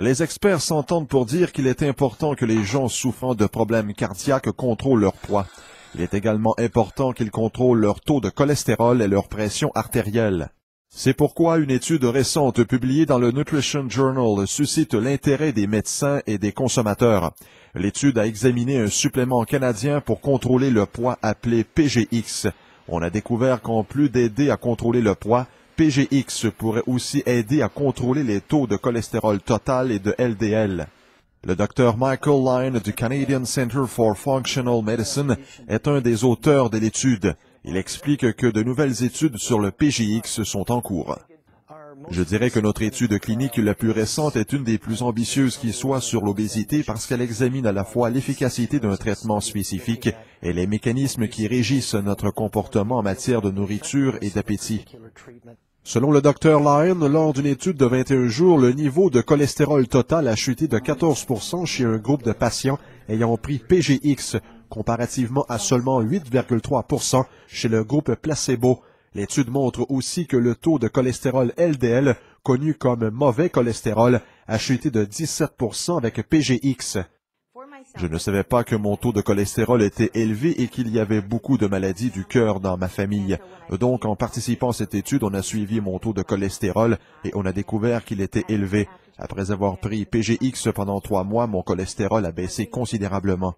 Les experts s'entendent pour dire qu'il est important que les gens souffrant de problèmes cardiaques contrôlent leur poids. Il est également important qu'ils contrôlent leur taux de cholestérol et leur pression artérielle. C'est pourquoi une étude récente publiée dans le Nutrition Journal suscite l'intérêt des médecins et des consommateurs. L'étude a examiné un supplément canadien pour contrôler le poids appelé PGX. On a découvert qu'en plus d'aider à contrôler le poids, PGX pourrait aussi aider à contrôler les taux de cholestérol total et de LDL. Le Dr Michael Line du Canadian Centre for Functional Medicine est un des auteurs de l'étude. Il explique que de nouvelles études sur le PGX sont en cours. Je dirais que notre étude clinique la plus récente est une des plus ambitieuses qui soit sur l'obésité parce qu'elle examine à la fois l'efficacité d'un traitement spécifique et les mécanismes qui régissent notre comportement en matière de nourriture et d'appétit. Selon le Dr Lyon, lors d'une étude de 21 jours, le niveau de cholestérol total a chuté de 14% chez un groupe de patients ayant pris PGX, comparativement à seulement 8,3% chez le groupe placebo. L'étude montre aussi que le taux de cholestérol LDL, connu comme mauvais cholestérol, a chuté de 17% avec PGX. Je ne savais pas que mon taux de cholestérol était élevé et qu'il y avait beaucoup de maladies du cœur dans ma famille. Donc, en participant à cette étude, on a suivi mon taux de cholestérol et on a découvert qu'il était élevé. Après avoir pris PGX pendant 3 mois, mon cholestérol a baissé considérablement.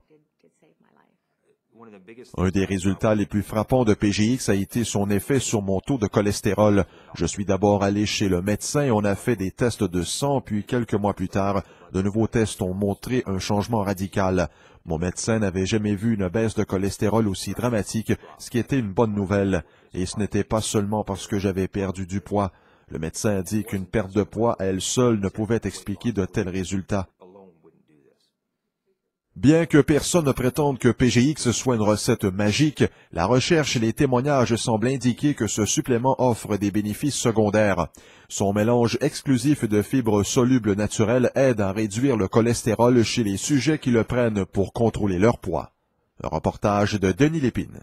Un des résultats les plus frappants de PGX a été son effet sur mon taux de cholestérol. Je suis d'abord allé chez le médecin et on a fait des tests de sang, puis quelques mois plus tard, de nouveaux tests ont montré un changement radical. Mon médecin n'avait jamais vu une baisse de cholestérol aussi dramatique, ce qui était une bonne nouvelle. Et ce n'était pas seulement parce que j'avais perdu du poids. Le médecin a dit qu'une perte de poids à elle seule ne pouvait expliquer de tels résultats. Bien que personne ne prétende que PGX soit une recette magique, la recherche et les témoignages semblent indiquer que ce supplément offre des bénéfices secondaires. Son mélange exclusif de fibres solubles naturelles aide à réduire le cholestérol chez les sujets qui le prennent pour contrôler leur poids. Un reportage de Denis Lépine.